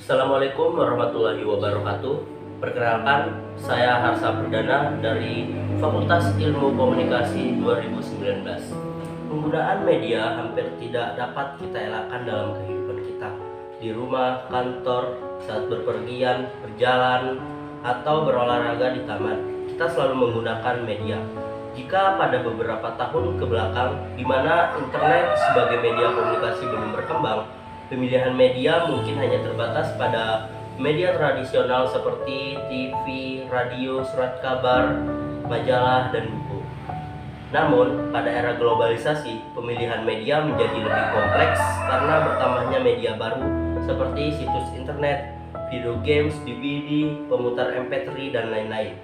Assalamualaikum warahmatullahi wabarakatuh. Perkenalkan, saya Harsa Perdana dari Fakultas Ilmu Komunikasi 2019. Penggunaan media hampir tidak dapat kita elakkan dalam kehidupan kita. Di rumah, kantor, saat berpergian, berjalan, atau berolahraga di taman, kita selalu menggunakan media. Jika pada beberapa tahun ke belakang, di mana internet sebagai media komunikasi belum berkembang, pemilihan media mungkin hanya terbatas pada media tradisional seperti TV, radio, surat kabar, majalah, dan buku. Namun, pada era globalisasi, pemilihan media menjadi lebih kompleks karena bertambahnya media baru seperti situs internet, video games, DVD, pemutar MP3, dan lain-lain.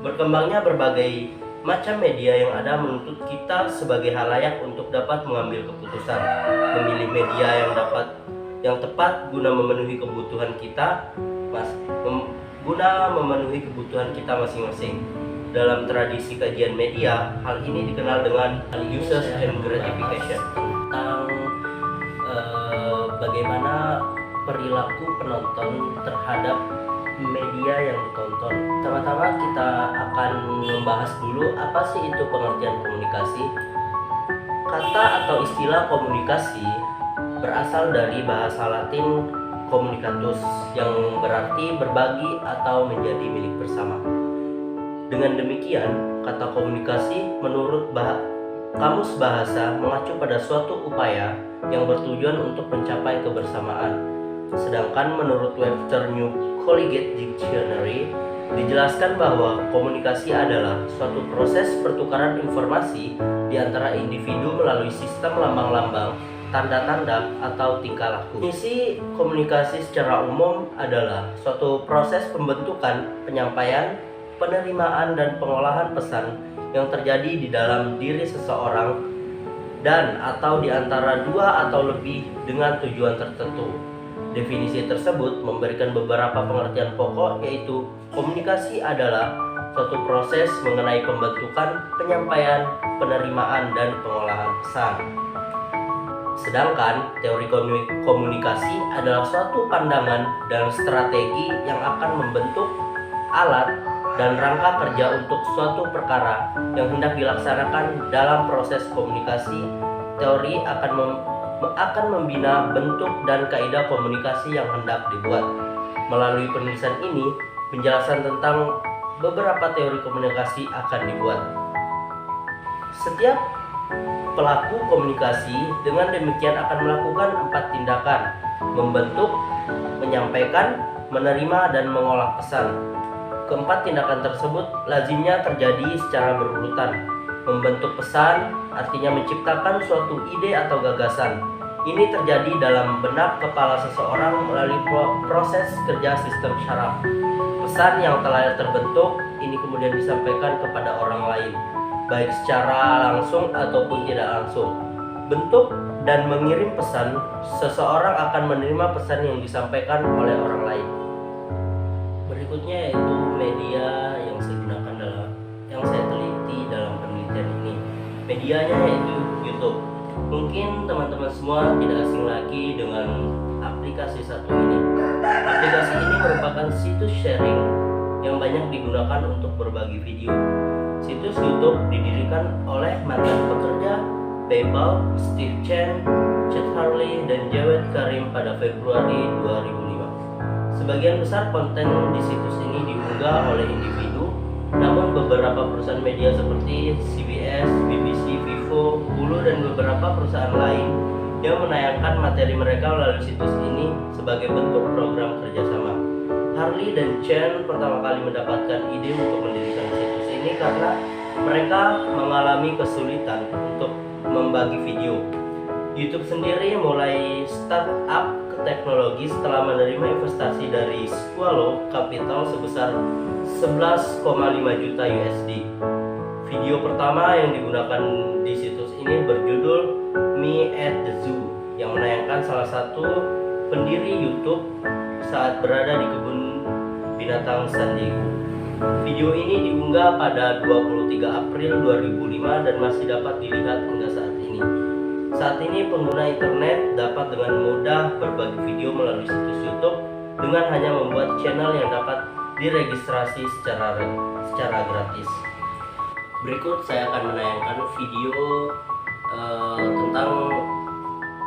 Berkembangnya berbagai macam media yang ada menuntut kita sebagai halayak untuk dapat mengambil keputusan, memilih media yang tepat guna memenuhi kebutuhan kita, masing-masing. Dalam tradisi kajian media, hal ini dikenal dengan usage and gratification, tentang bagaimana perilaku penonton terhadap media yang ditonton. Pertama-tama kita akan membahas dulu apa sih itu pengertian komunikasi. Kata atau istilah komunikasi berasal dari bahasa Latin communicatus yang berarti berbagi atau menjadi milik bersama. Dengan demikian, kata komunikasi menurut Kamus Bahasa mengacu pada suatu upaya yang bertujuan untuk mencapai kebersamaan. Sedangkan menurut Webster New Collegiate Dictionary dijelaskan bahwa komunikasi adalah suatu proses pertukaran informasi di antara individu melalui sistem lambang-lambang, tanda-tanda, atau tingkah laku. Misi komunikasi secara umum adalah suatu proses pembentukan, penyampaian, penerimaan, dan pengolahan pesan yang terjadi di dalam diri seseorang dan atau di antara dua atau lebih dengan tujuan tertentu. Definisi tersebut memberikan beberapa pengertian pokok, yaitu komunikasi adalah suatu proses mengenai pembentukan, penyampaian, penerimaan, dan pengolahan pesan. Sedangkan teori komunikasi adalah suatu pandangan dan strategi yang akan membentuk alat dan rangka kerja untuk suatu perkara yang hendak dilaksanakan dalam proses komunikasi. Teori akan membina bentuk dan kaidah komunikasi yang hendak dibuat. Melalui penulisan ini, penjelasan tentang beberapa teori komunikasi akan dibuat. Setiap pelaku komunikasi dengan demikian akan melakukan 4 tindakan: membentuk, menyampaikan, menerima, dan mengolah pesan. Keempat tindakan tersebut lazimnya terjadi secara berurutan. Membentuk pesan artinya menciptakan suatu ide atau gagasan. Ini terjadi dalam benak kepala seseorang melalui proses kerja sistem syaraf. Pesan yang telah terbentuk ini kemudian disampaikan kepada orang lain, baik secara langsung ataupun tidak langsung. Bentuk dan mengirim pesan, seseorang akan menerima pesan yang disampaikan oleh orang lain. Berikutnya yaitu media yang saya gunakan yang saya teliti dalam penelitian ini. Medianya yaitu YouTube. Mungkin teman-teman semua tidak asing lagi dengan aplikasi satu ini. Aplikasi ini merupakan situs sharing yang banyak digunakan untuk berbagi video. Situs YouTube didirikan oleh mantan pekerja PayPal, Steve Chen, Chad Hurley, dan Jawed Karim pada Februari 2005. Sebagian besar konten di situs ini diunggah oleh individu, namun beberapa perusahaan media seperti CBS, BBC, Vivo, Hulu, dan beberapa perusahaan lain yang menayangkan materi mereka melalui situs ini sebagai bentuk program kerjasama. Hurley dan Chen pertama kali mendapatkan ide untuk mendirikan situs ini karena mereka mengalami kesulitan untuk membagi video. YouTube sendiri mulai startup ke teknologi setelah menerima investasi dari Swallow Capital sebesar 11,5 juta USD. Video pertama yang digunakan di situs ini berjudul Me at the Zoo, yang menayangkan salah satu pendiri YouTube saat berada di kebun binatang San Diego. Video ini diunggah pada 23 April 2005 dan masih dapat dilihat hingga saat ini. Saat ini pengguna internet dapat dengan mudah berbagi video melalui situs YouTube dengan hanya membuat channel yang dapat diregistrasi secara gratis. Berikut saya akan menayangkan video tentang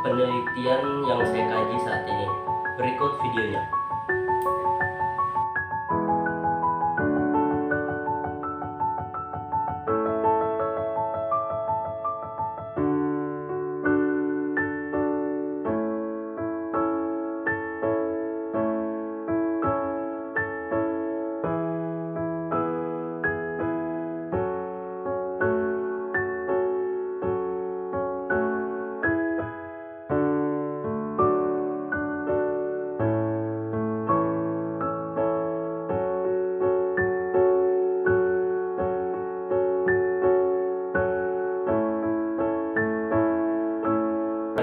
penelitian yang saya kaji saat ini. Berikut videonya.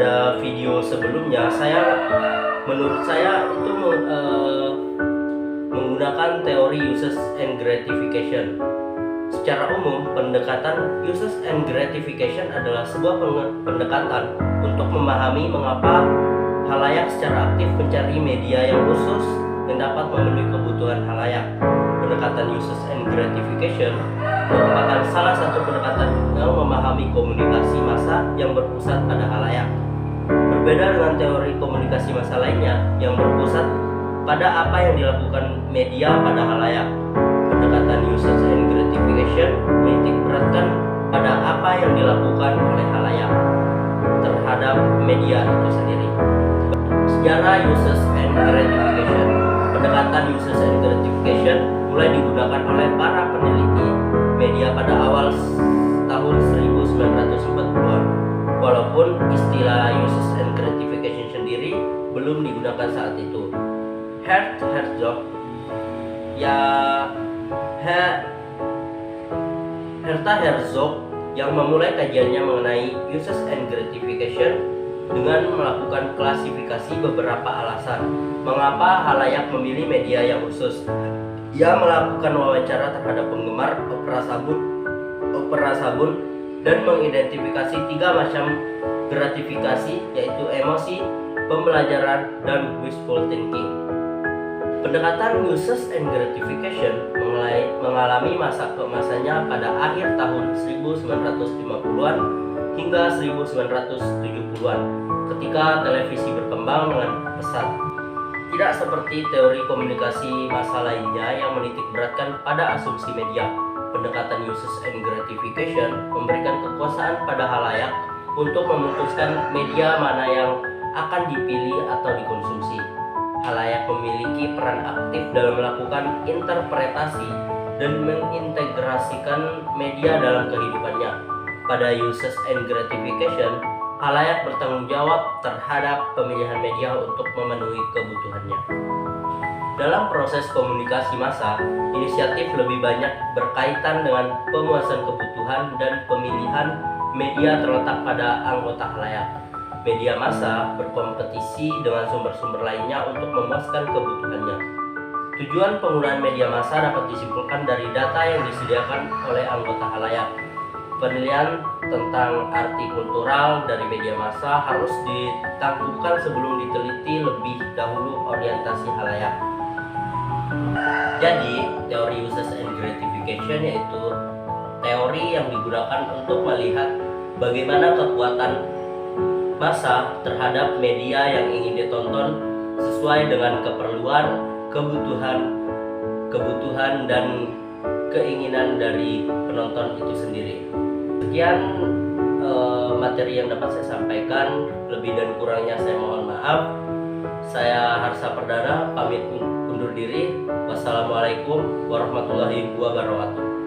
Pada video sebelumnya menurut saya itu menggunakan teori uses and gratification. Secara umum, pendekatan uses and gratification adalah sebuah pendekatan untuk memahami mengapa halayak secara aktif mencari media yang khusus yang dapat memenuhi kebutuhan halayak. Pendekatan uses and gratification merupakan salah satu pendekatan yang memahami komunikasi massa yang berpusat pada halayak. Berbeda dengan teori komunikasi massa lainnya yang berpusat pada apa yang dilakukan media pada halayak. Pendekatan usage and gratification menitik beratkan pada apa yang dilakukan oleh halayak terhadap media itu sendiri. Sejarah usage and gratification. Pendekatan usage and gratification mulai digunakan oleh para peneliti media pada awal tahun 1940-an. Walaupun istilah uses and gratification sendiri belum digunakan saat itu. Herta Herzog yang memulai kajiannya mengenai uses and gratification dengan melakukan klasifikasi beberapa alasan mengapa halayak memilih media yang khusus. Ia melakukan wawancara terhadap penggemar opera sabun dan mengidentifikasi 3 macam gratifikasi, yaitu emosi, pembelajaran, dan wishful thinking. Pendekatan uses and gratification mengalami masa keemasannya pada akhir tahun 1950-an hingga 1970-an ketika televisi berkembang dengan pesat. Tidak seperti teori komunikasi massa lainnya yang menitik beratkan pada asumsi media. Pendekatan uses and gratification memberikan kekuasaan pada halayak untuk memutuskan media mana yang akan dipilih atau dikonsumsi. Halayak memiliki peran aktif dalam melakukan interpretasi dan mengintegrasikan media dalam kehidupannya. Pada uses and gratification, halayak bertanggung jawab terhadap pemilihan media untuk memenuhi kebutuhannya. Dalam proses komunikasi massa, inisiatif lebih banyak berkaitan dengan pemuasan kebutuhan dan pemilihan media terletak pada anggota halayak. Media massa berkompetisi dengan sumber-sumber lainnya untuk memuaskan kebutuhannya. Tujuan penggunaan media massa dapat disimpulkan dari data yang disediakan oleh anggota halayak. Penilaian tentang arti kultural dari media massa harus ditangguhkan sebelum diteliti lebih dahulu orientasi halayak. Jadi, teori uses and gratification yaitu teori yang digunakan untuk melihat bagaimana kekuatan massa terhadap media yang ingin ditonton sesuai dengan keperluan, kebutuhan dan keinginan dari penonton itu sendiri. Sekian materi yang dapat saya sampaikan, lebih dan kurangnya saya mohon maaf. Saya Harsha Perdana pamit undur diri. Wassalamualaikum warahmatullahi wabarakatuh.